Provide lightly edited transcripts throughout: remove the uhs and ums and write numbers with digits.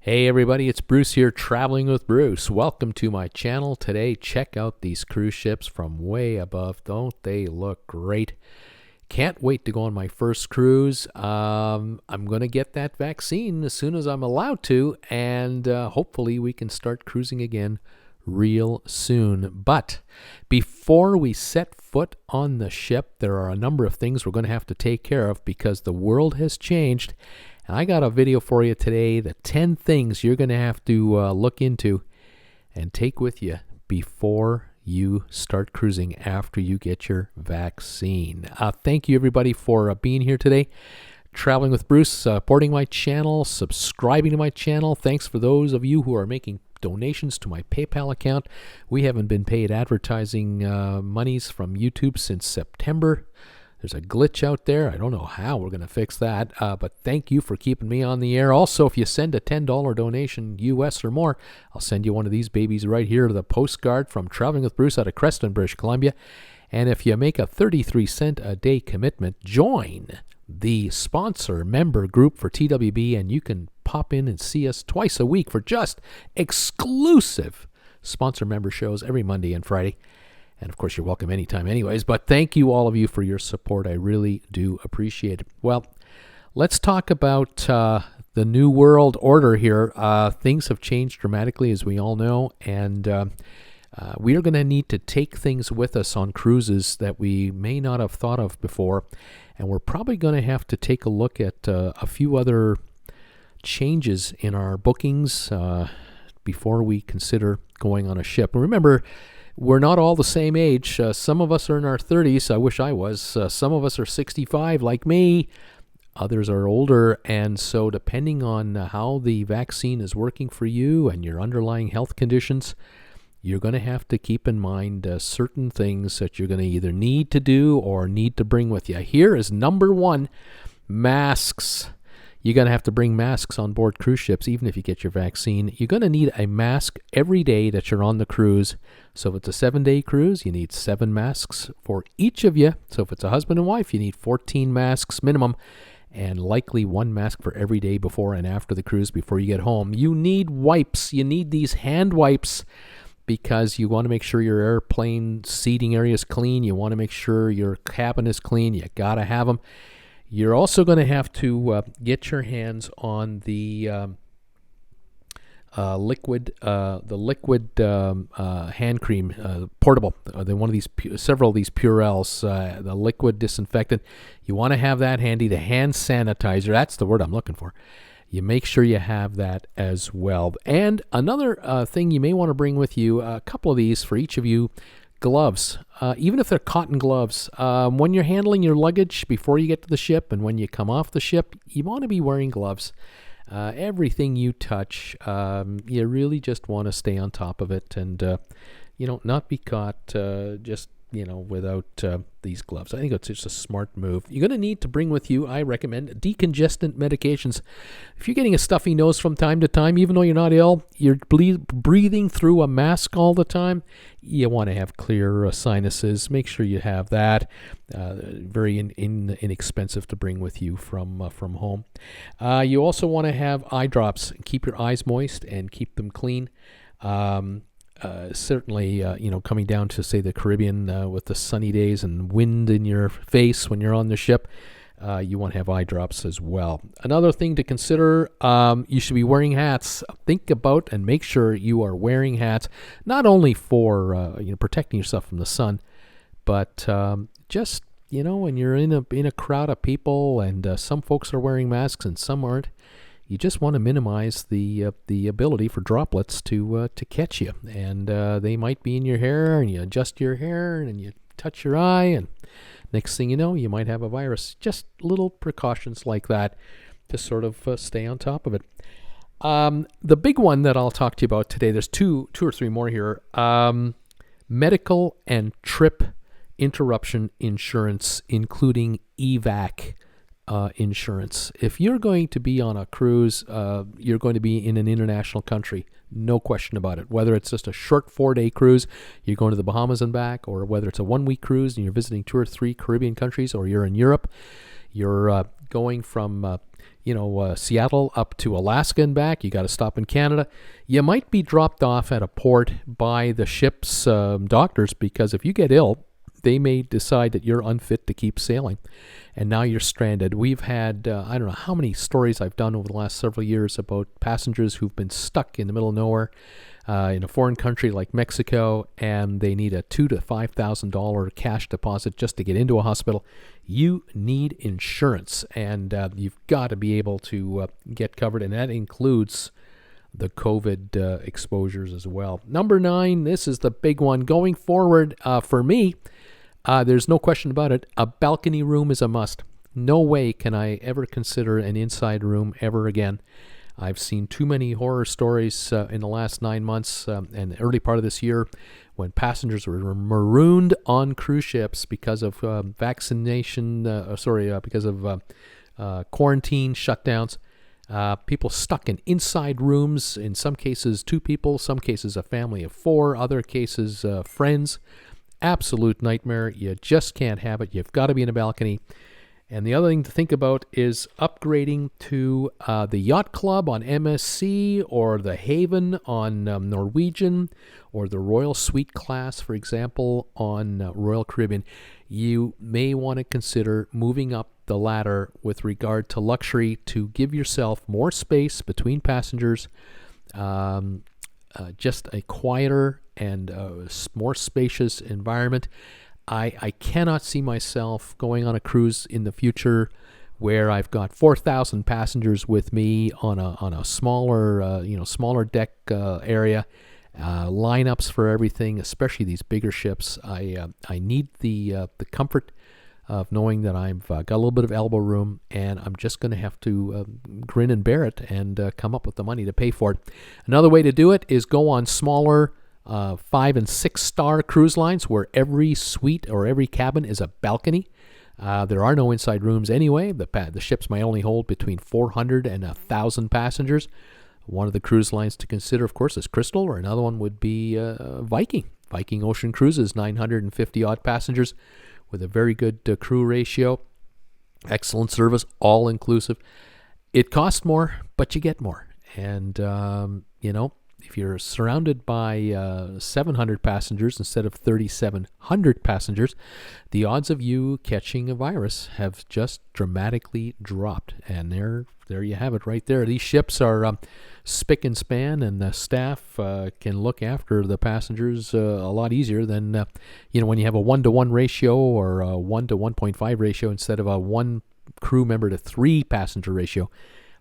Hey everybody, it's Bruce here, Traveling with Bruce. Welcome to my channel. Today, check out these cruise ships from way above. Don't they look great? Can't wait to go on my first cruise. I'm going to get that vaccine as soon as I'm allowed to, and hopefully we can start cruising again real soon. But before we set foot on the ship, there are a number of things we're going to have to take care of because the world has changed. And I got a video for you today, the 10 things you're going to have to look into and take with you before you start cruising after you get your vaccine. Thank you, everybody, for being here today. Traveling with Bruce, supporting my channel, subscribing to my channel. Thanks for those of you who are making donations to my PayPal account. We haven't been paid advertising monies from YouTube since September. There's a glitch out there. I don't know how we're going to fix that, but thank you for keeping me on the air. Also, if you send a $10 donation, US or more, I'll send you one of these babies right here, the postcard from Traveling with Bruce out of Creston, British Columbia. And if you make a 33-cent a day commitment, join the sponsor member group for TWB, and you can pop in and see us twice a week for just exclusive sponsor member shows every Monday and Friday. And, of course, you're welcome anytime anyways. But thank you, all of you, for your support. I really do appreciate it. Well, let's talk about the new world order here. Things have changed dramatically, as we all know. And we are going to need to take things with us on cruises that we may not have thought of before. And we're probably going to have to take a look at a few other changes in our bookings before we consider going on a ship. And remember, we're not all the same age. Some of us are in our 30s. I wish I was. Some of us are 65 like me. Others are older. And so depending on how the vaccine is working for you and your underlying health conditions, you're going to have to keep in mind certain things that you're going to either need to do or need to bring with you. Here is number one, masks. You're going to have to bring masks on board cruise ships, even if you get your vaccine. You're going to need a mask every day that you're on the cruise. So if it's a 7-day cruise, you need 7 masks for each of you. So if it's a husband and wife, you need 14 masks minimum, and likely 1 mask for every day before and after the cruise before you get home. You need wipes. You need these hand wipes because you want to make sure your airplane seating area is clean. You want to make sure your cabin is clean. You got to have them. You're also going to have to get your hands on the liquid hand cream, portable. One of these, several of these Purells, the liquid disinfectant. You want to have that handy. The hand sanitizer. That's the word I'm looking for. You make sure you have that as well. And another thing you may want to bring with you, a couple of these for each of you. Gloves, even if they're cotton gloves. When you're handling your luggage before you get to the ship and when you come off the ship, you want to be wearing gloves. Everything you touch, you really just want to stay on top of it and, not be caught just, without these gloves. I think it's just a smart move. You're going to need to bring with you, I recommend, decongestant medications. If you're getting a stuffy nose from time to time, even though you're not ill, you're breathing through a mask all the time, you want to have clear sinuses. Make sure you have that. Very inexpensive to bring with you from home. You also want to have eye drops. Keep your eyes moist and keep them clean. Certainly, coming down to, say, the Caribbean with the sunny days and wind in your face when you're on the ship, you want to have eye drops as well. Another thing to consider, you should be wearing hats. Think about and make sure you are wearing hats, not only for protecting yourself from the sun, but just, when you're in a crowd of people and some folks are wearing masks and some aren't, you just want to minimize the ability for droplets to catch you. And they might be in your hair, and you adjust your hair, and you touch your eye, and next thing you know, you might have a virus. Just little precautions like that to sort of stay on top of it. The big one that I'll talk to you about today, there's two or three more here, medical and trip interruption insurance, including evac insurance. If you're going to be on a cruise, you're going to be in an international country, no question about it. Whether it's just a short 4-day cruise, you're going to the Bahamas and back, or whether it's a 1-week cruise and you're visiting 2 or 3 Caribbean countries, or you're in Europe, you're going from Seattle up to Alaska and back. You got to stop in Canada. You might be dropped off at a port by the ship's doctors, because if you get ill, they may decide that you're unfit to keep sailing, and now you're stranded. We've had, I don't know how many stories I've done over the last several years about passengers who've been stuck in the middle of nowhere in a foreign country like Mexico, and they need a $2,000 to $5,000 cash deposit just to get into a hospital. You need insurance, and you've got to be able to get covered, and that includes the COVID exposures as well. Number 9, this is the big one. Going forward, for me, there's no question about it, a balcony room is a must. No way can I ever consider an inside room ever again. I've seen too many horror stories in the last 9 months and the early part of this year when passengers were marooned on cruise ships because of because of quarantine shutdowns. People stuck in inside rooms, in some cases 2 people, some cases a family of 4, other cases friends. Absolute nightmare. You just can't have it. You've got to be in a balcony. And the other thing to think about is upgrading to the Yacht Club on MSC, or the Haven on Norwegian, or the Royal Suite class, for example, on Royal Caribbean. You may want to consider moving up the ladder with regard to luxury to give yourself more space between passengers, just a quieter and more spacious environment. I cannot see myself going on a cruise in the future where I've got 4,000 passengers with me on a smaller deck area, lineups for everything, especially these bigger ships. I need the comfort of knowing that I've got a little bit of elbow room, and I'm just going to have to grin and bear it and come up with the money to pay for it. Another way to do it is go on smaller 5 and 6 star cruise lines where every suite or every cabin is a balcony. There are no inside rooms anyway. The ships might only hold between 400 and 1,000 passengers. One of the cruise lines to consider, of course, is Crystal, or another one would be Viking. Viking Ocean Cruises, 950 odd passengers with a very good crew ratio. Excellent service, all inclusive. It costs more, but you get more. And, if you're surrounded by 700 passengers instead of 3,700 passengers, the odds of you catching a virus have just dramatically dropped. And there you have it right there. These ships are spick and span, and the staff can look after the passengers a lot easier than, when you have a 1-to-1 ratio or a 1 to 1.5 ratio instead of a 1 crew member to 3 passenger ratio.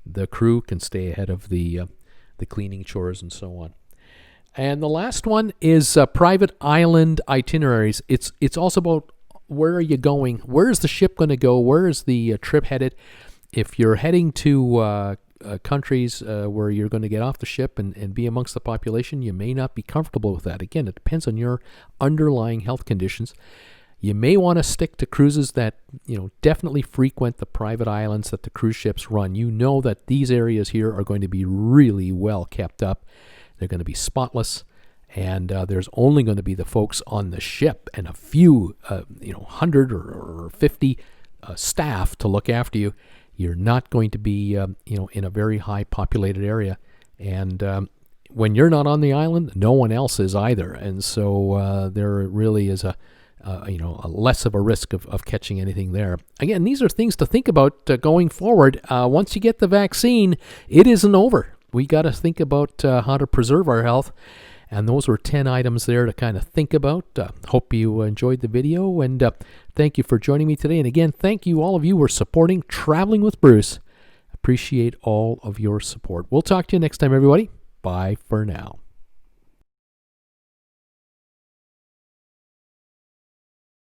The crew can stay ahead of the cleaning chores and so on. And the last one is private island itineraries. It's also about where are you going? Where is the ship going to go? Where is the trip headed? If you're heading to countries where you're going to get off the ship and be amongst the population, you may not be comfortable with that. Again, it depends on your underlying health conditions. You may want to stick to cruises that, definitely frequent the private islands that the cruise ships run. You know that these areas here are going to be really well kept up. They're going to be spotless, and there's only going to be the folks on the ship and a few, 100 or 50 staff to look after you. You're not going to be, in a very high populated area. And when you're not on the island, no one else is either. And so there really is a less of a risk of catching anything there. Again, these are things to think about going forward. Once you get the vaccine, it isn't over. We got to think about how to preserve our health. And those were 10 items there to kind of think about. Hope you enjoyed the video, and thank you for joining me today. And again, thank you all of you who are supporting Traveling with Bruce. Appreciate all of your support. We'll talk to you next time, everybody. Bye for now.